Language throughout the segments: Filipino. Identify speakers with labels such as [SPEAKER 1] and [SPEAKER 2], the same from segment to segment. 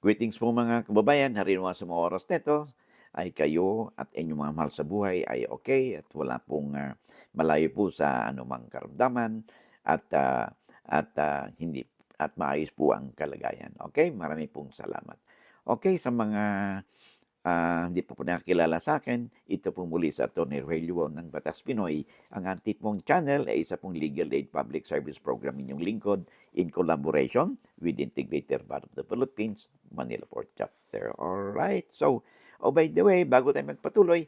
[SPEAKER 1] Greetings po mga kababayan, harinawa sa mga oras nito ay kayo at inyong mga mahal sa buhay ay okay at wala pong malayo po sa anumang karamdaman at hindi at maayos po ang kalagayan. Okay, marami pong salamat. Okay, sa mga hindi po nakakilala sa akin, ito po muli sa Atty. Rogelio ng Batas Pinoy. Ang ating pong channel ay isa pong legal aid public service program inyong lingkod in collaboration with Integrated Bar of the Philippines, Manila Port Chapter. Alright, so, by the way, bago tayo magpatuloy,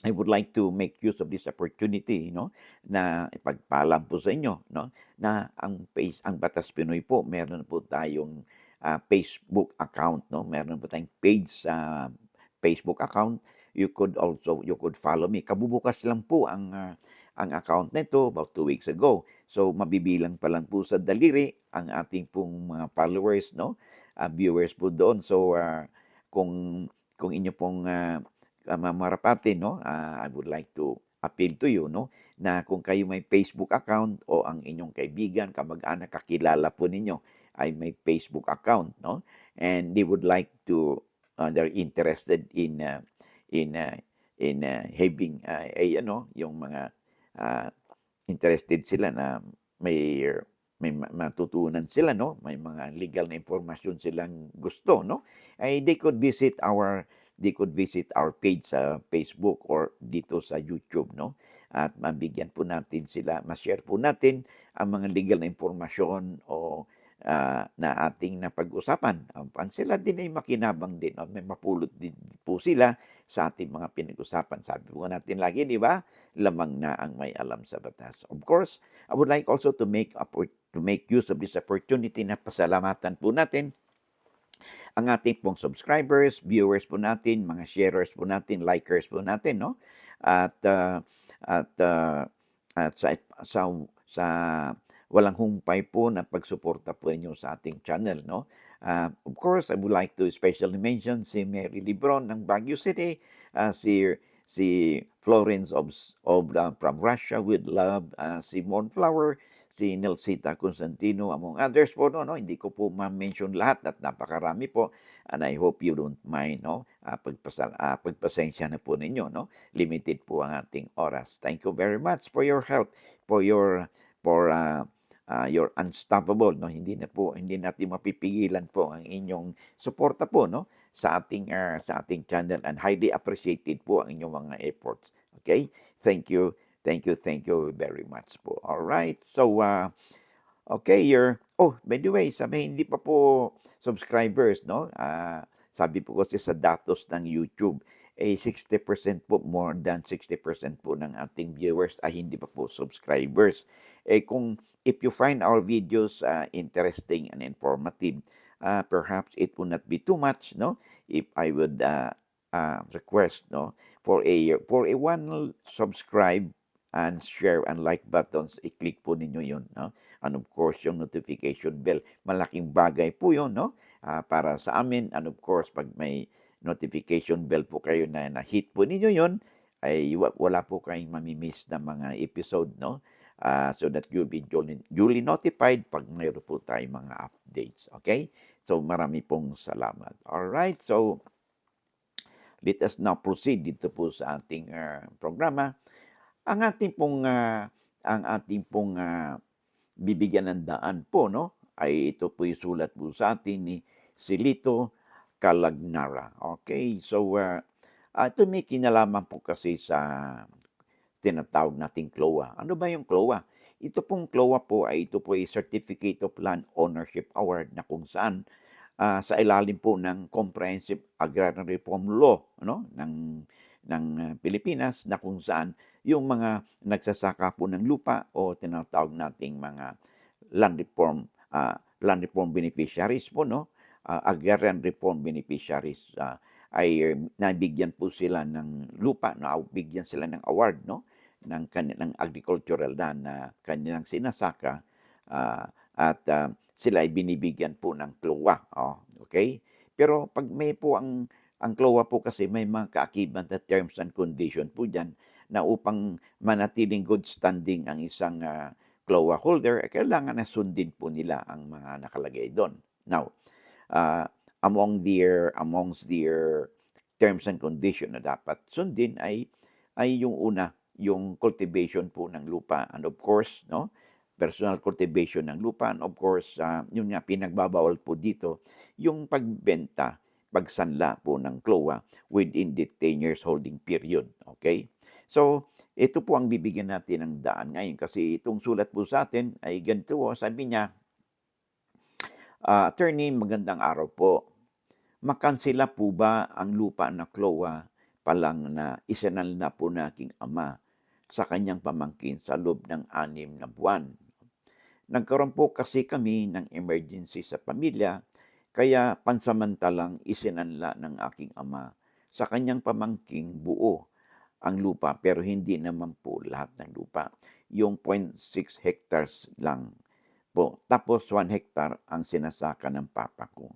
[SPEAKER 1] I would like to make use of this opportunity, no, na ipagpaalam po sa inyo, no, na ang Batas Pinoy po, meron po tayong Facebook account, no, meron po tayong page sa Facebook account. You could follow me. Kabubukas lang po ang account nito about 2 weeks ago. So mabibilang pa lang po sa daliri ang ating pong mga followers, no, viewers po doon. So kung inyo pong mamarapatin, no, I would like to appeal to you, no, na kung kayo may Facebook account o ang inyong kaibigan, kamag-anak, kakilala po ninyo ay may Facebook account, no, and they would like to, they're interested in having yung mga uh, interested sila na may matutunan sila, no, may mga legal na impormasyon silang gusto, no, ay they could visit our page sa Facebook or dito sa YouTube, no? At mabigyan po natin sila, ma-share po natin ang mga legal na impormasyon o na ating napag-usapan. Ang sila din ay makinabang din, no? May mapulot din po sila sa ating mga pinag-usapan. Sabi po natin lagi, di ba? Lamang na ang may alam sa batas. Of course, I would like also to make use of this opportunity na pasalamatan po natin ang ating pong subscribers, viewers po natin, mga sharers po natin, likers po natin, no? At at uh, at sa walang humpay po na pagsuporta po ninyo sa ating channel, no? Of course, I would like to especially mention si Mary Libron ng Baguio City, si Florence from Russia with love, si Monflower, si Nelsita Constantino, among others po, no, hindi ko po ma-mention lahat at napakarami po, and I hope you don't mind, no, pagpasensya na po ninyo, no, limited po ang ating oras. Thank you very much for your help, for your unstoppable, no, hindi natin mapipigilan po ang inyong suporta po, no, sa ating channel, and highly appreciated po ang inyong mga efforts. Okay? Thank you very much po. All right. So okay, by the way, sabi hindi pa po subscribers, no? Sabi po kasi sa datos ng YouTube, 60% po, more than 60% po ng ating viewers ay hindi pa po subscribers. If you find our videos interesting and informative, perhaps it will not be too much, no? If I would request, no, for a one subscribe and share and like buttons, i-click po ninyo yun, no? And of course, yung notification bell. Malaking bagay po yun, no? Para sa amin. And of course, pag may notification bell po kayo na-hit po ninyo yun, ay wala po kayong mamimiss na mga episode, no? So that you'll be duly notified pag mayroon po tayong mga updates. Okay? So, marami pong salamat. Alright, so let us now proceed dito po sa ating programa. Ang ating pong bibigyan ng daan po, no, ay ito po yung sulat po sa atin ni Silito Calagnara. Okay, so ito may kinalaman po kasi sa tinatawag nating CLOA. Ano ba yung CLOA? Ito pong CLOA po ito po ay Certificate of Land Ownership Award na kung saan sa ilalim po ng Comprehensive Agrarian Reform Law, no, ng Pilipinas, na kung saan yung mga nagsasaka po ng lupa o tinatawag nating mga land reform beneficiaries po, no, agrarian reform beneficiaries, ay nabigyan po sila ng lupa, nabigyan sila ng award, no, ng kanilang agricultural land na kanilang sinasaka, at sila ay binibigyan po ng CLOA. Okay? Pero pag may po ang CLOA po kasi may mga kaakibat na terms and condition po dyan na upang manatiling good standing ang isang CLOA holder, kailangan na sundin po nila ang mga nakalagay doon. Now, amongst their terms and condition na dapat sundin ay yung una, yung cultivation po ng lupa and of course, 'no, personal cultivation ng lupa and of course, yun nga pinagbabawal po dito yung pagbenta, pagsanla po ng CLOA within the 10 years holding period, okay. So, ito po ang bibigyan natin ng daan ngayon kasi itong sulat po sa atin ay ganito po, sabi niya, "Attorney, magandang araw po. Makansela po ba ang lupa na CLOA pa lang na isinanla po ng aking ama sa kanyang pamangkin sa loob ng 6 na buwan? Nagkaroon po kasi kami ng emergency sa pamilya, kaya pansamantalang isinanla ng aking ama sa kanyang pamangking buo ang lupa pero hindi naman po lahat ng lupa. Yung 0.6 hectares lang po. Tapos 1 hectare ang sinasaka ng papa ko.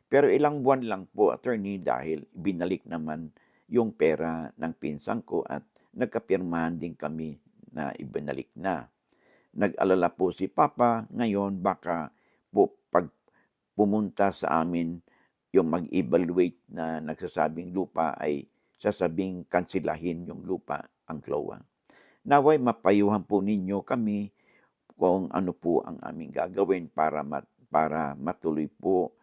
[SPEAKER 1] Pero ilang buwan lang po, attorney, dahil binalik naman yung pera ng pinsan ko at nagkapirmahan din kami na ibinalik na. Nag-alala po si Papa ngayon baka po pag pumunta sa amin yung mag-evaluate na nagsasabing lupa ay sasabing kansilahin yung lupa ang CLOA. Naway mapayuhan po ninyo kami kung ano po ang aming gagawin para matuloy po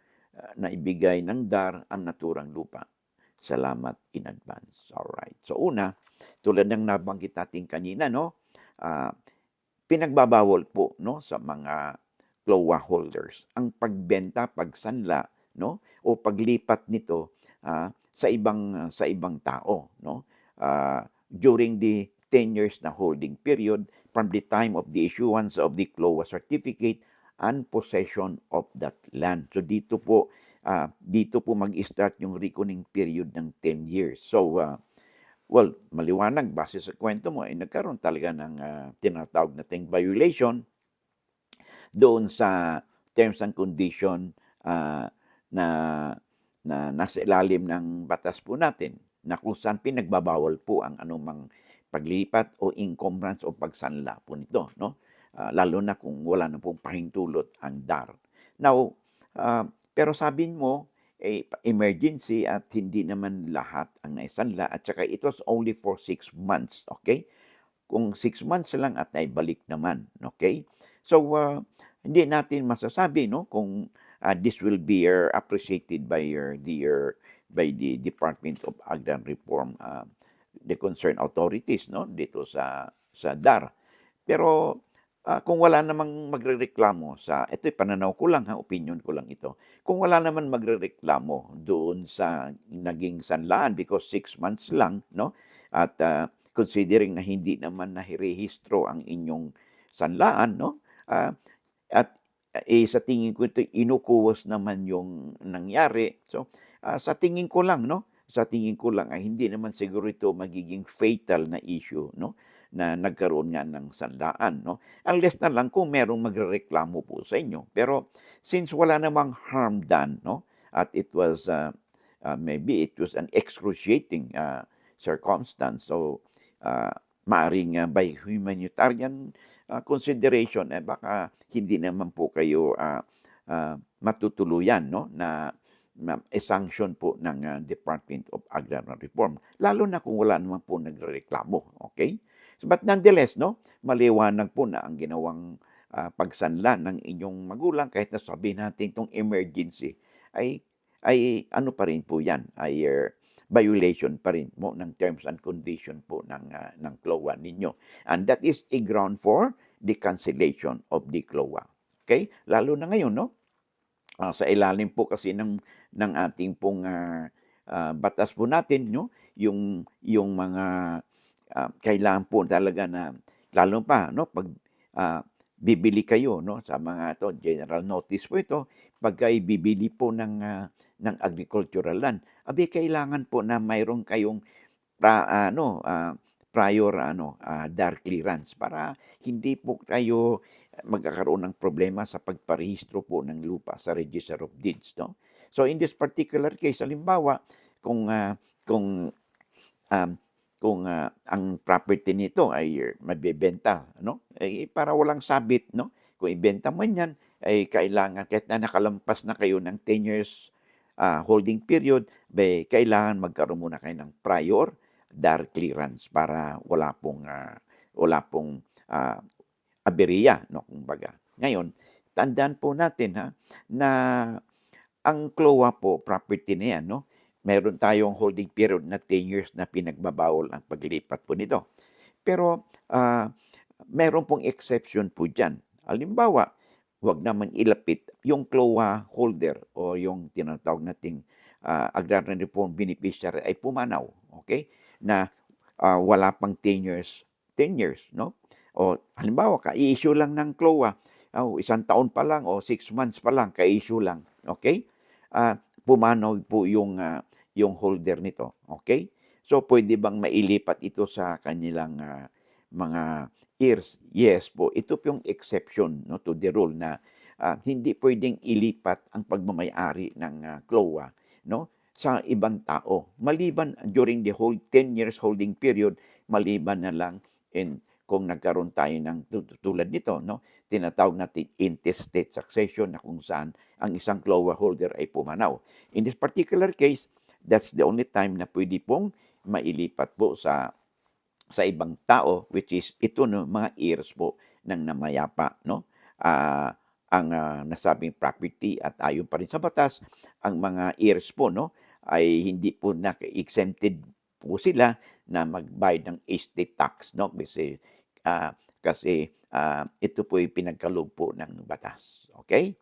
[SPEAKER 1] na ibigay ng DAR ang naturang lupa. Salamat in advance. Alright. So una, tulad ng nabanggit natin kanina, no, ah, pinagbabawal po, no, sa mga CLOA holders ang pagbenta, pagsanla, no, o paglipat nito sa ibang tao, no, during the 10 years na holding period from the time of the issuance of the CLOA certificate and possession of that land. So dito po mag-start yung reckoning period ng 10 years. So well, maliwanag base sa kwento mo ay nagkaroon talaga ng tinatawag nating violation doon sa terms and condition na nasa ilalim ng batas po natin na kung saan pinagbabawal po ang anumang paglipat o encumbrance o pagsanla po nito, no? Lalo na kung wala na pong pahintulot ang DAR. Now, pero sabi mo emergency at hindi naman lahat ang naisanla at saka it was only for 6 months, okay? Kung 6 months lang at naibalik naman, okay? So, hindi natin masasabi, no, kung this will be appreciated by the Department of Agrarian Reform, the concerned authorities, no, dito sa DAR. Pero kung wala namang magrereklamo ito'y pananaw ko lang, opinion ko lang ito. Kung wala naman magrereklamo doon sa naging sanlaan because 6 months lang, no? At considering na hindi naman nahirehistro ang inyong sanlaan, no? At sa tingin ko ito inukuwas naman yung nangyari. So sa tingin ko lang, no? Sa tingin ko lang ay hindi naman siguro ito magiging fatal na issue, no? Na nagkaroon nga ng sanlaan, no? Unless na lang kung merong magrereklamo po sa inyo. Pero since wala namang harm done, no? At it was maybe it was an excruciating circumstance. So maaring by humanitarian consideration baka hindi naman po kayo matutuluyan, no, na sanction po ng Department of Agrarian Reform, lalo na kung wala naman po nagrereklamo, okay? So, but nonetheless, no, maliwanag po na ang ginawang pagsanla ng inyong magulang kahit na sabihin natin itong emergency ay ano pa rin po yan, ay violation pa rin mo ng terms and condition po ng CLOA ninyo. And that is a ground for the cancellation of the CLOA. Okay? Lalo na ngayon, no? Sa ilalim po kasi ng ating pong batas po natin, no? Yung mga kailangan po talaga na lalo pa, no, pag bibili kayo, no, sa mga to general notice po ito, pagka bibili po ng agricultural land, kailangan po na mayroon kayong prior DAR clearance para hindi po kayo magkakaroon ng problema sa pagparehistro po ng lupa sa Register of Deeds, no? So in this particular case, halimbawa, kung ang property nito ay mabebenta, no? Para walang sabit, no? Kung ibenta man 'yan, ay kailangan kahit na nakalampas na kayo ng 10 years holding period, kailangan magkaroon muna kayo ng prior DAR clearance para wala pong, aberya 'no, kumbaga. Ngayon, tandaan po natin na ang CLOA po, property na 'yan 'no, meron tayong holding period na 10 years na pinagbabawal ang paglipat po nito. Pero, meron pong exception po diyan. Halimbawa, huwag naman ilapit yung CLOA holder o yung tinatawag nating, Agrarian Reform Beneficiary ay pumanaw, okay. Na, wala pang 10 years 'no. O halimbawa ka-i-issue lang ng CLOA, isang taon pa lang o 6 months pa lang ka-issue lang, okay. Pumanaw po yung holder nito, okay. So, puwede bang mailipat ito sa kanilang, mga heirs? Yes po, ito po yung exception 'no, to the rule na, hindi puwedeng ilipat ang pagmamay-ari ng, CLOA 'no, sa ibang tao. Maliban during the whole 10 years holding period, maliban na lang kung nagkaroon tayo ng tulad nito 'no, tinatawag nating intestate succession na kung saan ang isang CLOA holder ay pumanaw. In this particular case, that's the only time na puwede pong mailipat po sa ibang tao, which is ito 'no, mga heirs po ng namayapa 'no. Ang, nasabing property at ayon pa rin sa batas, ang mga heirs po 'no, ay hindi po exempted po sila na magbayad ng estate tax 'no, kasi ito po'y pinagkaloob po ng batas, okay.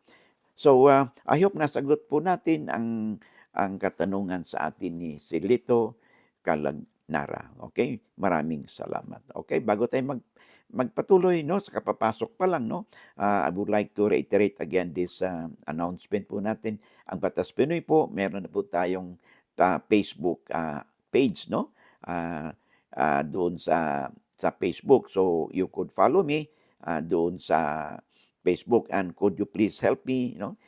[SPEAKER 1] So, I hope nasagot po natin ang katanungan sa atin ni Silito Calagnara, okay. Maraming salamat. Okay, bago tayo magpatuloy 'no, sa kapapasok pa lang 'no, I would like to reiterate again this, announcement po natin. Ang Batas Pinoy po, meron na po tayong, Facebook, page 'no, doon sa Facebook. So, you could follow me, doon sa Facebook, and could you please help me 'no,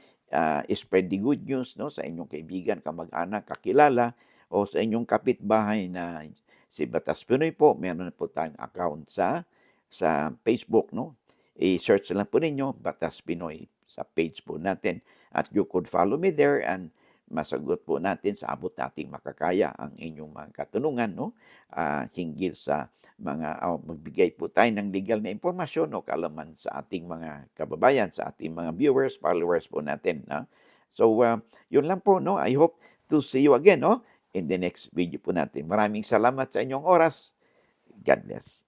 [SPEAKER 1] spread the good news 'no, sa inyong kaibigan, kamag-anak, kakilala, o sa inyong kapitbahay na si Batas Pinoy po. Meron na po tayong account sa Facebook 'no. I-search lang po ninyo Batas Pinoy sa page po natin, at you could follow me there, and masagot po natin sa abot nating makakaya ang inyong mga katanungan 'no, hinggil sa magbigay po tayo ng legal na impormasyon o kaalaman sa ating mga kababayan, sa ating mga viewers, followers po natin, So, yun lang po 'no. I hope to see you again 'no, in the next video po natin. Maraming salamat sa inyong oras. God bless.